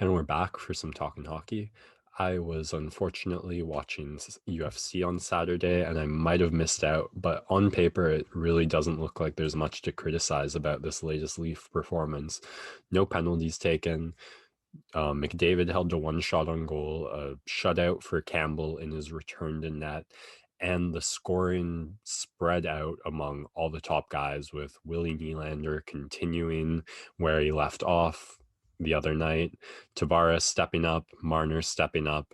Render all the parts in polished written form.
And we're back for some talking hockey. I was unfortunately watching UFC on Saturday and I might have missed out, but on paper, it really doesn't look like there's much to criticize about this latest Leaf performance. No penalties taken. McDavid held to one shot on goal, a shutout for Campbell in his return to net, and the scoring spread out among all the top guys with Willie Nylander continuing where he left off the other night, Tavares stepping up, Marner stepping up,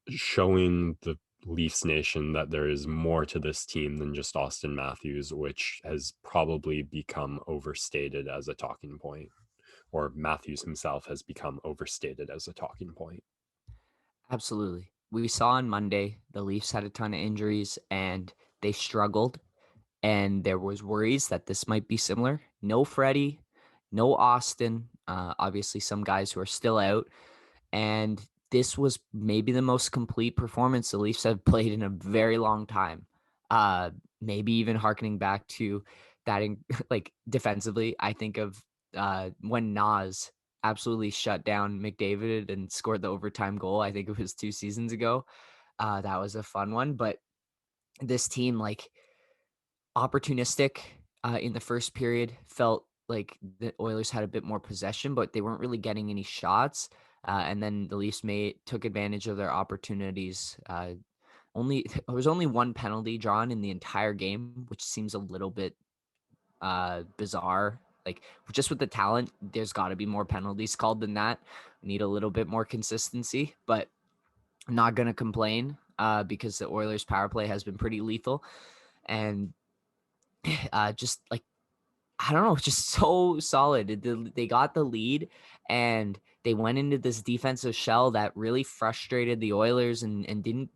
showing the Leafs Nation that there is more to this team than just Austin Matthews, which has probably become overstated as a talking point, or Matthews himself has become overstated as a talking point. Absolutely. We saw on Monday the Leafs had a ton of injuries and they struggled, and there was worries that this might be similar. No Freddie, no Austin, obviously some guys who are still out, and this was maybe the most complete performance the Leafs have played in a very long time. Maybe even harkening back to that, like defensively, I think of when Nas absolutely shut down McDavid and scored the overtime goal. I think it was 2 seasons ago. That was a fun one, but this team, like, opportunistic in the first period, felt like the Oilers had a bit more possession, but they weren't really getting any shots. And then the Leafs took advantage of their opportunities. There was only one penalty drawn in the entire game, which seems a little bit bizarre. Like, just with the talent, there's got to be more penalties called than that. We need a little bit more consistency, but I'm not gonna complain because the Oilers' power play has been pretty lethal, and just like, I don't know, just so solid. They got the lead and they went into this defensive shell that really frustrated the Oilers and didn't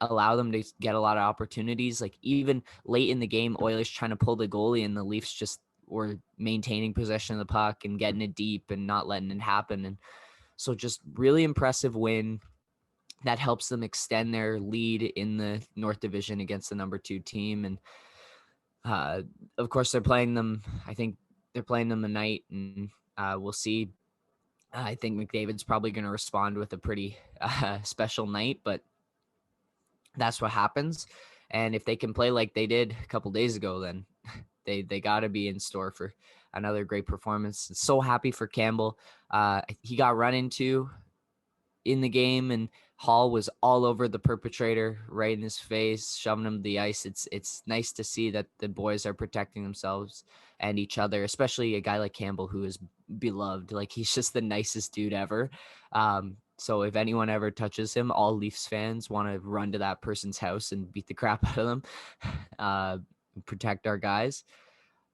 allow them to get a lot of opportunities. Like, even late in the game, Oilers trying to pull the goalie and the Leafs just were maintaining possession of the puck and getting it deep and not letting it happen. And so just really impressive win that helps them extend their lead in the North Division against the number 2 team. And uh, of course, they're playing them. I think they're playing them tonight, and we'll see. I think McDavid's probably going to respond with a pretty special night, but that's what happens. And if they can play like they did a couple days ago, then they got to be in store for another great performance. So happy for Campbell. He got run into in the game, and Hall was all over the perpetrator, right in his face, shoving him to the ice. It's nice to see that the boys are protecting themselves and each other, especially a guy like Campbell, who is beloved. Like, he's just the nicest dude ever. So if anyone ever touches him, all Leafs fans want to run to that person's house and beat the crap out of them, uh, protect our guys.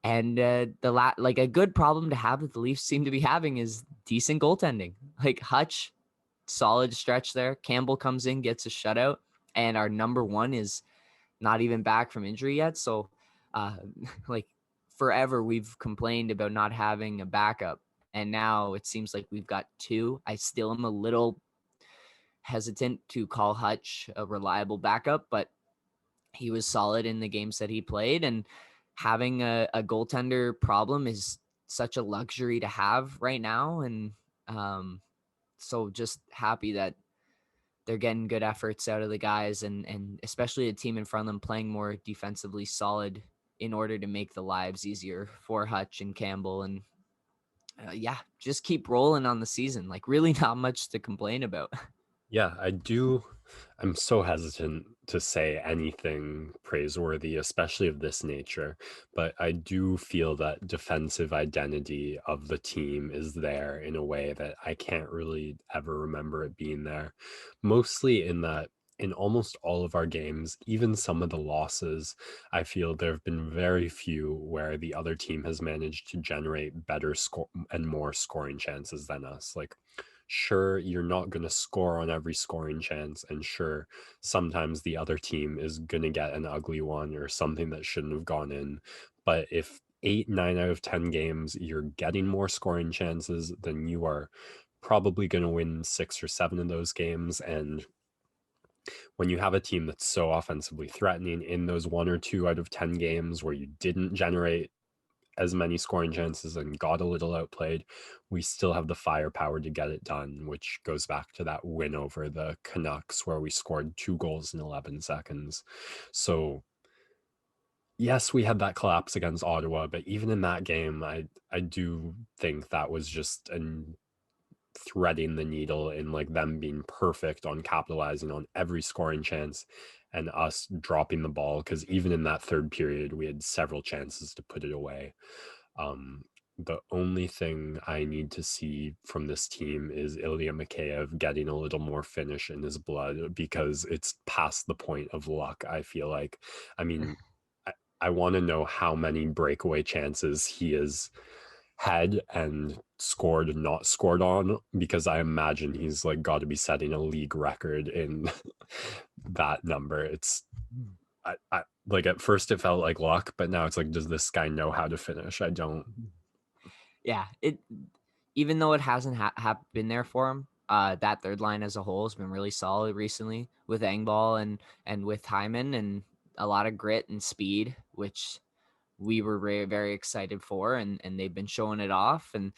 And like, a good problem to have that the Leafs seem to be having is decent goaltending. Like, Hutch, solid stretch there. Campbell comes in, gets a shutout, and our number one is not even back from injury yet. So, uh, like, forever we've complained about not having a backup, and now it seems like we've got two. I still am a little hesitant to call Hutch a reliable backup, but he was solid in the games that he played, and having a goaltender problem is such a luxury to have right now. And so just happy that they're getting good efforts out of the guys, and especially a team in front of them playing more defensively solid in order to make the lives easier for Hutch and Campbell. And yeah, just keep rolling on the season. Like, really not much to complain about. Yeah, I do. I'm so hesitant to say anything praiseworthy, especially of this nature, but I do feel that defensive identity of the team is there in a way that I can't really ever remember it being there. Mostly in that, in almost all of our games, even some of the losses, I feel there have been very few where the other team has managed to generate better score and more scoring chances than us. Like, sure, you're not going to score on every scoring chance, and sure, sometimes the other team is going to get an ugly one or something that shouldn't have gone in. But if 8, 9 out of 10 games you're getting more scoring chances, then you are probably going to win 6 or 7 of those games. And when you have a team that's so offensively threatening in those 1 or 2 out of 10 games where you didn't generate as many scoring chances and got a little outplayed, we still have the firepower to get it done, which goes back to that win over the Canucks where we scored 2 goals in 11 seconds. So yes, we had that collapse against Ottawa, but even in that game, I do think that was just an threading the needle in like them being perfect on capitalizing on every scoring chance and us dropping the ball, because even in that third period we had several chances to put it away. The only thing I need to see from this team is Ilya Mikheyev getting a little more finish in his blood, because it's past the point of luck, I feel like. I mean, I want to know how many breakaway chances he has had and scored and not scored on, because I imagine he's like got to be setting a league record in that number. It's I like at first it felt like luck, but now it's like, does this guy know how to finish? I don't. Yeah, it even though it hasn't been there for him, that third line as a whole has been really solid recently with Engvall and with Hyman, and a lot of grit and speed, which we were very, very excited for, and they've been showing it off. And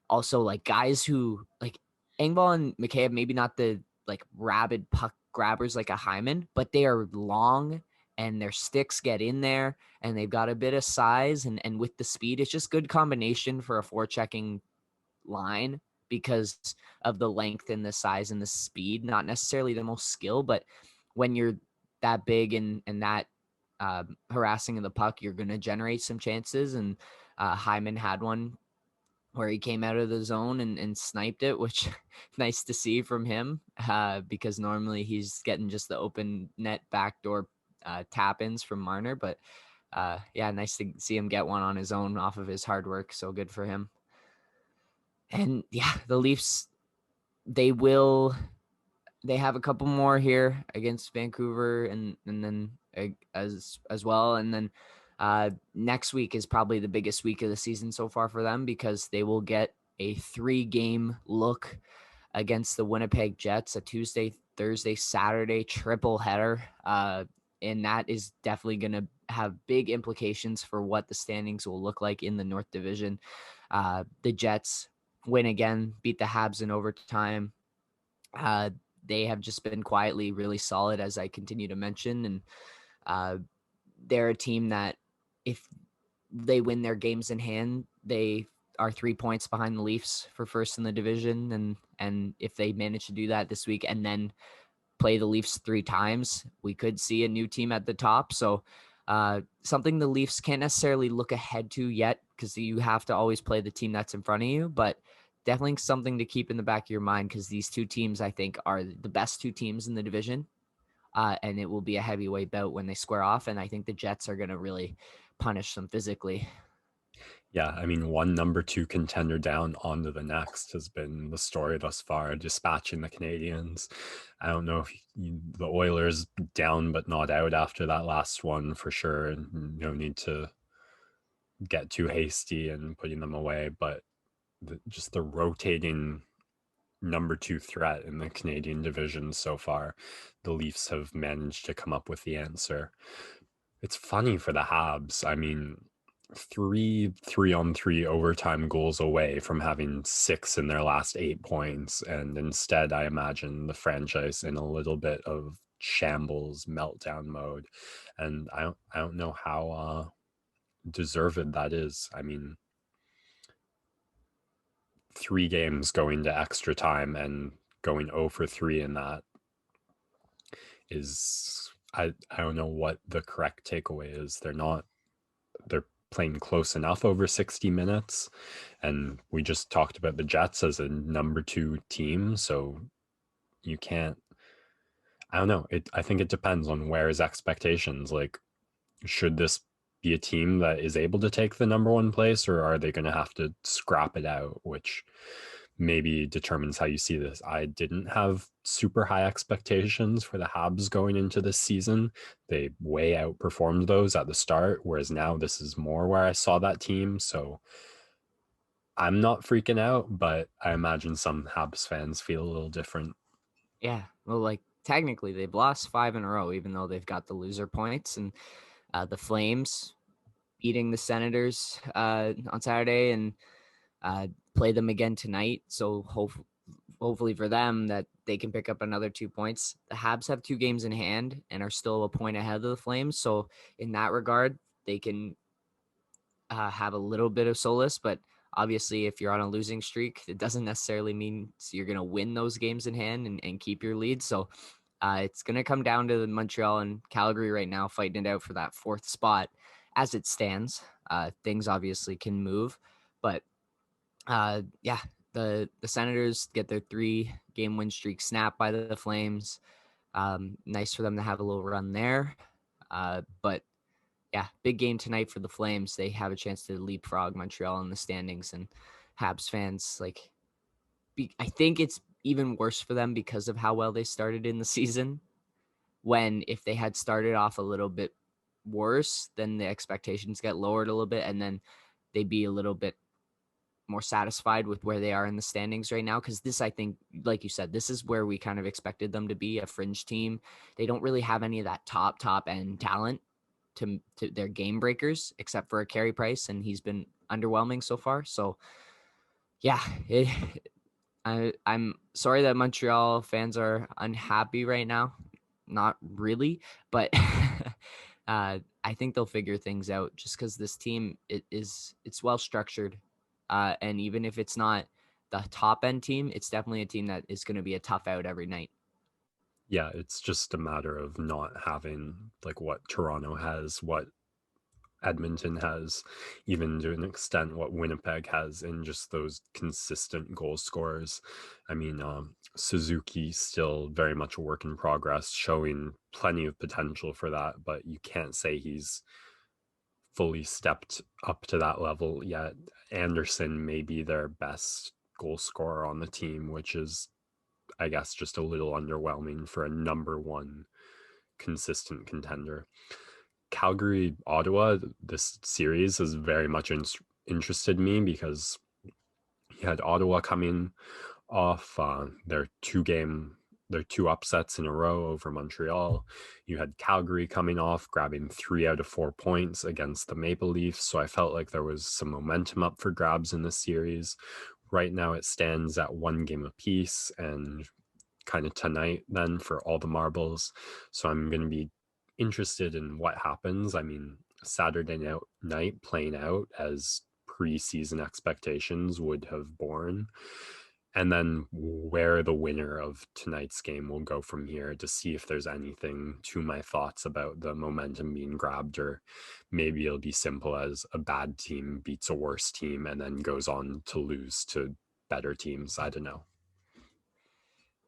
also like guys who like Engvall and McKay, maybe not the like rabid puck grabbers like a Hyman, but they are long and their sticks get in there and they've got a bit of size, and with the speed, it's just good combination for a forechecking line because of the length and the size and the speed. Not necessarily the most skill, but when you're that big and that harassing of the puck, you're going to generate some chances. And Hyman had one where he came out of the zone and sniped it, which nice to see from him because normally he's getting just the open net backdoor tap-ins from Marner. But yeah, nice to see him get one on his own off of his hard work. So good for him. And yeah, the Leafs, they have a couple more here against Vancouver and then as well. And then next week is probably the biggest week of the season so far for them, because they will get a 3-game look against the Winnipeg Jets, a Tuesday, Thursday, Saturday triple header. And that is definitely going to have big implications for what the standings will look like in the North Division. The Jets win again, beat the Habs in overtime. They have just been quietly really solid, as I continue to mention. And they're a team that if they win their games in hand, they are 3 points behind the Leafs for first in the division. And if they manage to do that this week and then play the Leafs 3 times, we could see a new team at the top. So something the Leafs can't necessarily look ahead to yet, because you have to always play the team that's in front of you, but definitely something to keep in the back of your mind, because these 2 teams, I think, are the best 2 teams in the division. And it will be a heavyweight bout when they square off. And I think the Jets are going to really punish them physically. Yeah, I mean, one number 2 contender down onto the next has been the story thus far, dispatching the Canadians. I don't know if the Oilers down but not out after that last one for sure. No need to get too hasty and putting them away, but just the rotating number 2 threat in the Canadian division so far, the Leafs have managed to come up with the answer. It's funny for the Habs. I mean, 3-on-3 overtime goals away from having 6 in their last 8 points, and instead I imagine the franchise in a little bit of shambles meltdown mode, and I don't know how deserved that is. I mean, 3 games going to extra time and going 0 for 3 in that is, I don't know what the correct takeaway is. They're playing close enough over 60 minutes, and we just talked about the Jets as a number 2 team, so you can't, I don't know. I think it depends on where's expectations. Like, should this be a team that is able to take the number 1 place, or are they going to have to scrap it out, which maybe determines how you see this. I didn't have super high expectations for the Habs going into this season. They way outperformed those at the start, whereas now this is more where I saw that team. So I'm not freaking out, but I imagine some Habs fans feel a little different. Yeah. Well, like technically they've lost 5 in a row, even though they've got the loser points. And the Flames beating the Senators on Saturday and play them again tonight. So hopefully for them that they can pick up another 2 points. The Habs have 2 games in hand and are still a point ahead of the Flames. So in that regard, they can have a little bit of solace. But obviously, if you're on a losing streak, it doesn't necessarily mean you're going to win those games in hand and keep your lead. So it's going to come down to the Montreal and Calgary right now fighting it out for that 4th spot as it stands. Things obviously can move, but yeah, the Senators get their 3-game win streak snapped by the Flames. Nice for them to have a little run there. But yeah, big game tonight for the Flames. They have a chance to leapfrog Montreal in the standings, and Habs fans I think it's even worse for them because of how well they started in the season. When if they had started off a little bit worse, then the expectations get lowered a little bit, and then they'd be a little bit more satisfied with where they are in the standings right now. Because this, I think, like you said, this is where we kind of expected them to be, a fringe team. They don't really have any of that top end talent to their game breakers, except for a Carey Price, and he's been underwhelming so far. So yeah, I'm sorry that Montreal fans are unhappy right now. Not really, but I think they'll figure things out just because this team it's well structured, and even if it's not the top end team, it's definitely a team that is going to be a tough out every night. Yeah, it's just a matter of not having like what Toronto has, what Edmonton has, even to an extent what Winnipeg has in just those consistent goal scorers. I mean, Suzuki still very much a work in progress, showing plenty of potential for that, but you can't say he's fully stepped up to that level yet. Anderson may be their best goal scorer on the team, which is, I guess, just a little underwhelming for a number one consistent contender. Calgary, Ottawa, this series has very much interested me because you had Ottawa coming off their two upsets in a row over Montreal. You had Calgary coming off, grabbing 3 out of 4 points against the Maple Leafs. So I felt like there was some momentum up for grabs in this series. Right now it stands at 1 game apiece, and kind of tonight then for all the marbles. So I'm going to be interested in what happens. I mean, Saturday night playing out as preseason expectations would have borne. And then where the winner of tonight's game will go from here to see if there's anything to my thoughts about the momentum being grabbed, or maybe it'll be simple as a bad team beats a worse team and then goes on to lose to better teams. I don't know.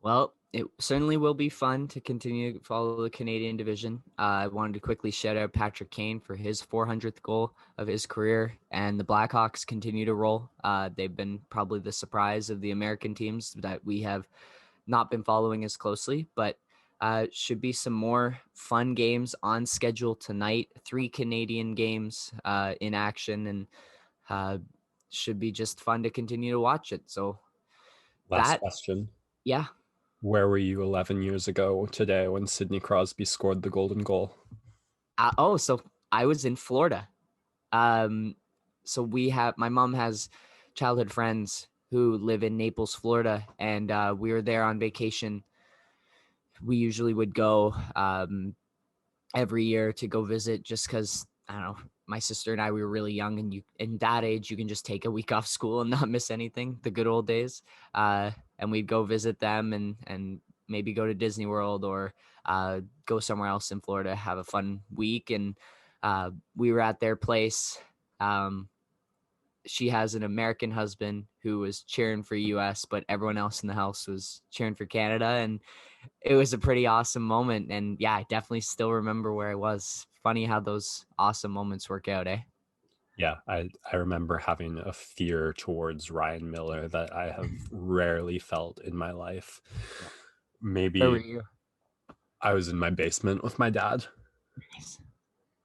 Well, it certainly will be fun to continue to follow the Canadian division. I wanted to quickly shout out Patrick Kane for his 400th goal of his career, and the Blackhawks continue to roll. They've been probably the surprise of the American teams that we have not been following as closely, but should be some more fun games on schedule tonight. 3 Canadian games in action, and should be just fun to continue to watch it. So Last that, question. yeah. Where were you 11 years ago today when Sidney Crosby scored the golden goal? So I was in Florida. Um, so my mom has childhood friends who live in Naples, Florida, and we were there on vacation. We usually would go every year to go visit just because, I don't know, my sister and I, we were really young, and in that age, you can just take a week off school and not miss anything, the good old days. And we'd go visit them and maybe go to Disney World or go somewhere else in Florida, have a fun week. And we were at their place. She has an American husband who was cheering for US, but everyone else in the house was cheering for Canada. And it was a pretty awesome moment. And yeah, I definitely still remember where I was. Funny how those awesome moments work out, eh? Yeah, I remember having a fear towards Ryan Miller that I have rarely felt in my life. Yeah. Where were Maybe you? I was in my basement with my dad. Nice.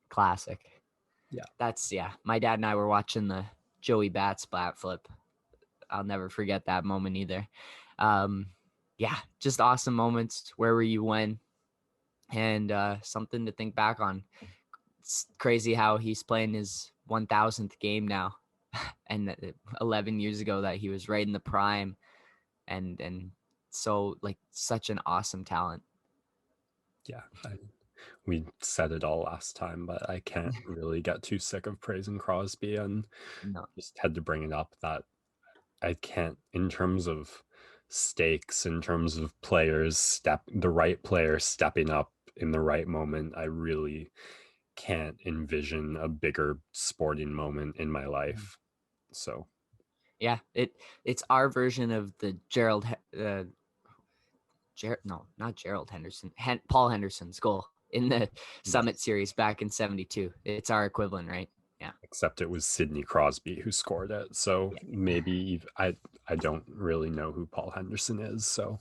Classic. Yeah. Yeah. My dad and I were watching the Joey Bats bat flip. I'll never forget that moment either. Um, yeah, just awesome moments. Where were you when? And something to think back on. It's crazy how he's playing his 1000th game now, and 11 years ago that he was right in the prime, and so like such an awesome talent. Yeah, we said it all last time, but I can't really get too sick of praising Crosby, and No. just had to bring it up that I can't, in terms of stakes, in terms of the right player stepping up in the right moment. I really can't envision a bigger sporting moment in my life. So Yeah, it's our version of the no, not Gerald Henderson, Paul Henderson's goal in the Summit yes, Series back in '72. It's our equivalent, right? Yeah. except it was Sidney Crosby who scored it. So maybe I don't really know who Paul Henderson is. So